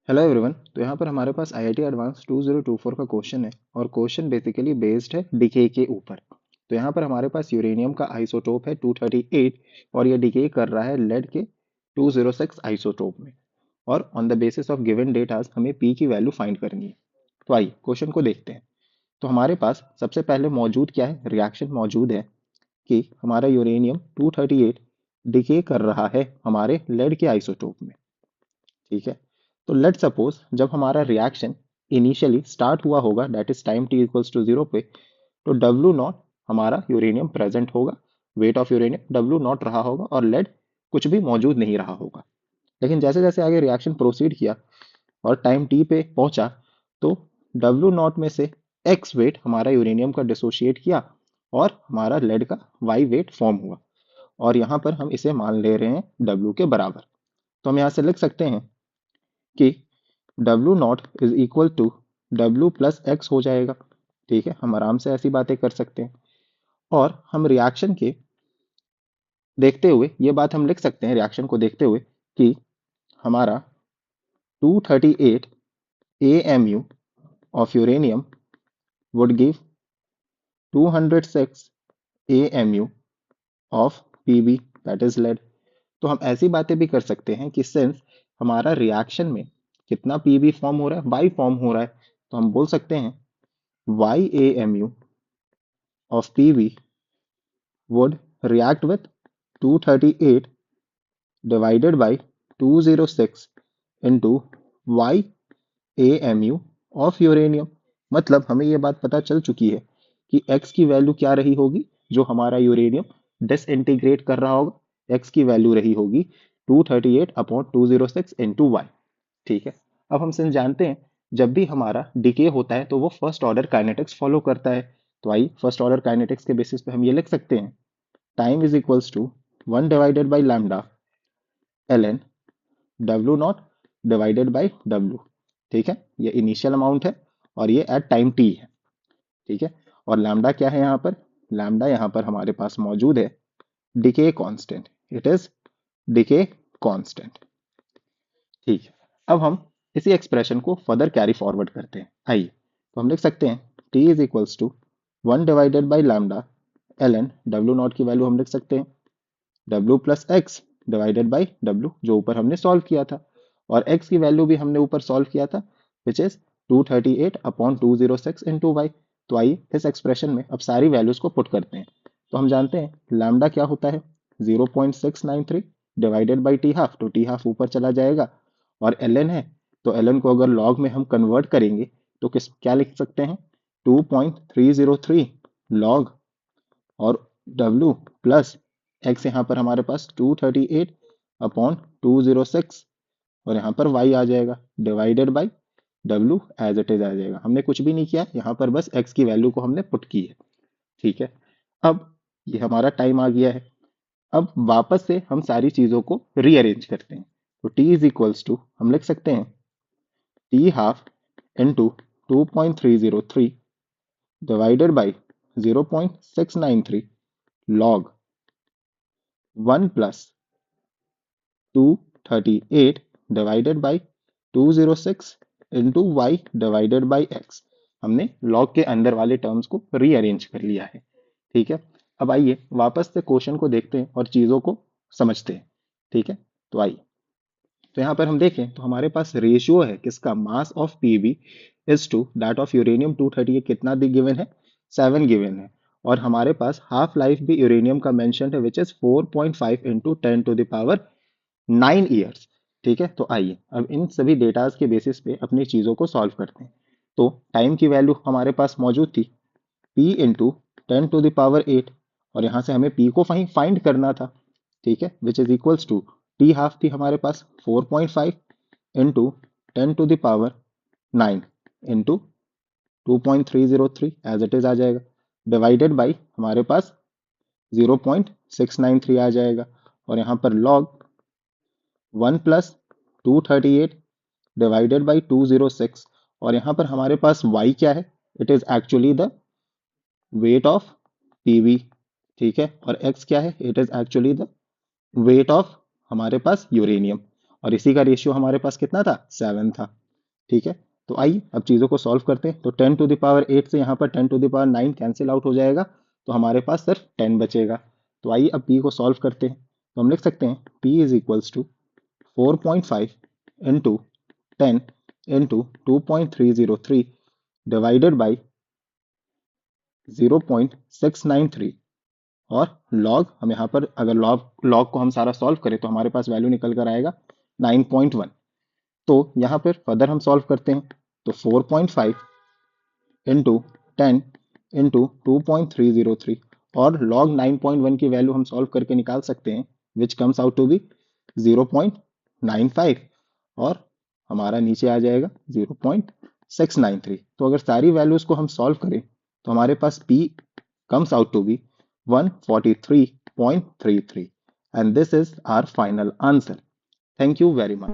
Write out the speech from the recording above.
Hello everyone. तो यहाँ पर हमारे पास IIT एडवांस 2024 का क्वेश्चन है और क्वेश्चन बेसिकली बेस्ड है डिके के ऊपर। तो यहाँ पर हमारे पास यूरेनियम का आइसोटोप है 238 और ये डिके कर रहा है लेड के 206 आइसोटोप में। और on the basis of given datas हमें पी की वैल्यू फाइंड करनी है। तो आइए क्वेश्चन को देखते हैं। तो हमारे पास सबसे पहले मौजूद क्या है, रिएक्शन मौजूद है कि हमारा यूरेनियम 238 डिके कर रहा है हमारे लेड के आइसोटोप में। ठीक है, तो लेट सपोज जब हमारा रिएक्शन इनिशियली स्टार्ट हुआ होगा that is time t equals to 0 पे, तो W नॉट हमारा यूरेनियम प्रेजेंट होगा, weight of uranium W nought रहा होगा और लेड कुछ भी मौजूद नहीं रहा होगा। लेकिन जैसे जैसे आगे रिएक्शन प्रोसीड किया और टाइम t पे पहुंचा तो W नॉट में से x वेट हमारा यूरेनियम का डिसोशिएट किया और हमारा लेड का y वेट फॉर्म हुआ। और यहाँ पर हम इसे मान ले रहे हैं W के बराबर। तो हम यहाँ से लिख सकते हैं कि W nought is equal to W plus X हो जाएगा। ठीक है, हम आराम से ऐसी बातें कर सकते हैं। और हम रिएक्शन के देखते हुए ये बात हम लिख सकते हैं रिएक्शन को देखते हुए कि हमारा 238 AMU of uranium would give 206 AMU of PB that is lead. तो हम ऐसी बातें भी कर सकते हैं कि सिंस हमारा रिएक्शन में कितना PB फॉर्म हो रहा है, Y फॉर्म हो रहा है, तो हम बोल सकते हैं YAMU of PB would react with 238 divided by 206 into YAMU of uranium. मतलब हमें यह बात पता चल चुकी है कि x की वैल्यू क्या रही होगी, जो हमारा यूरेनियम डिसइंटीग्रेट कर रहा होगा x की वैल्यू रही होगी 238 अपॉन 206 इंटू y। ठीक है, अब हम सिंस जानते हैं जब भी हमारा डिके होता है तो वो फर्स्ट ऑर्डर काइनेटिक्स फॉलो करता है। तो आई फर्स्ट ऑर्डर काइनेटिक्स के बेसिस पे हम ये लिख सकते हैं time is equals to 1 divided by lambda ln W nought divided by W। ठीक है, ये इनिशियल अमाउंट है और ये एट टाइम t है। ठीक है, और लैम्डा क्या है यहाँ पर, लैम्डा यहाँ पर हमारे पास मौजूद है decay constant, it is decay constant. ठीक है, अब हम इसी एक्सप्रेशन को फर्दर कैरी फॉरवर्ड करते हैं। आइए, तो हम लिख सकते हैं t is equals to 1 divided by lambda ln W nought की वैल्यू हम लिख सकते हैं W plus X divided by W जो ऊपर हमने सॉल्व किया था, और x की वैल्यू भी हमने ऊपर सॉल्व किया था which is 238 upon 206 into Y. तो आइए इस एक्सप्रेशन में अब सारी वैल्यूज को पुट करते हैं। तो हम जानते हैं लैम्डा क्या होता है 0.693 डिवाइडेड बाई टी हाफ, तो टी हाफ ऊपर चला जाएगा, और ln है तो ln को अगर लॉग में हम कन्वर्ट करेंगे तो किस क्या लिख सकते हैं 2.303 लॉग और W प्लस x यहाँ पर हमारे पास 238 अपॉन 206 और यहाँ पर y आ जाएगा divided by W as it is आ जाएगा। हमने कुछ भी नहीं किया, यहाँ पर बस x की वैल्यू को हमने पुट की है। ठीक है, अब ये हमारा टाइम आ गया है। अब वापस से हम सारी चीजों को रीअरेंज करते हैं। तो t इज इक्वल्स टू हम लिख सकते हैं t half into 2.303 divided by 0.693 log 1 plus 238 divided by 206 into Y divided by X. हमने लॉग के अंदर वाले टर्म्स को रीअरेंज कर लिया है। ठीक है, अब आइए वापस से क्वेश्चन को देखते हैं और चीज़ों को समझते हैं। ठीक है, तो आइए, तो यहाँ पर हम देखें तो हमारे पास रेशियो है किसका, mass of PB is to that of uranium 238 कितना दी गिवन है 7 गिवन है, और हमारे पास हाफ लाइफ भी यूरेनियम का मेंशन है which is 4.5 into 10 to the power 9 years. ठीक है, तो आइए अब इन सभी डेटाज के बेसिस पे अपनी चीज़ों को सॉल्व करते हैं। तो टाइम की वैल्यू हमारे पास मौजूद थी p into 10 to the power 8, और यहाँ से हमें p को फाइंड करना था। ठीक है, which is equals to t half थी हमारे पास 4.5 into 10 to the power 9 into 2.303 as it is आ जाएगा, डिवाइडेड बाई हमारे पास 0.693 आ जाएगा, और यहाँ पर लॉग 1 प्लस 238 डिवाइडेड बाई 206, और यहाँ पर हमारे पास y क्या है, it is actually the weight of PV. ठीक है, और x क्या है, it is actually the weight of हमारे पास यूरेनियम, और इसी का रेशियो हमारे पास कितना था 7 था। ठीक है, तो आइए अब चीज़ों को सॉल्व करते हैं। तो 10 टू द पावर 8 से यहाँ पर 10 to the power 9 cancel out हो जाएगा, तो हमारे पास सिर्फ 10 बचेगा। तो आइए अब p को सॉल्व करते हैं। तो हम लिख सकते हैं p is equals to 4.5 into 10 into 2.303 divided by 0.693, और लॉग हम यहाँ पर अगर लॉग लॉग को हम सारा सॉल्व करें तो हमारे पास वैल्यू निकल कर आएगा 9.1। तो यहाँ पर फर्दर हम सॉल्व करते हैं। तो 4.5 इंटू 10 इंटू 2.303, और लॉग 9.1 की वैल्यू हम सॉल्व करके निकाल सकते हैं, which comes out to be 0.95, और हमारा नीचे आ जाएगा 0.693। तो अगर सारी वैल्यूज को हम सॉल्व करें तो हमारे पास p comes out to be 143.33, and this is our final answer. Thank you very much.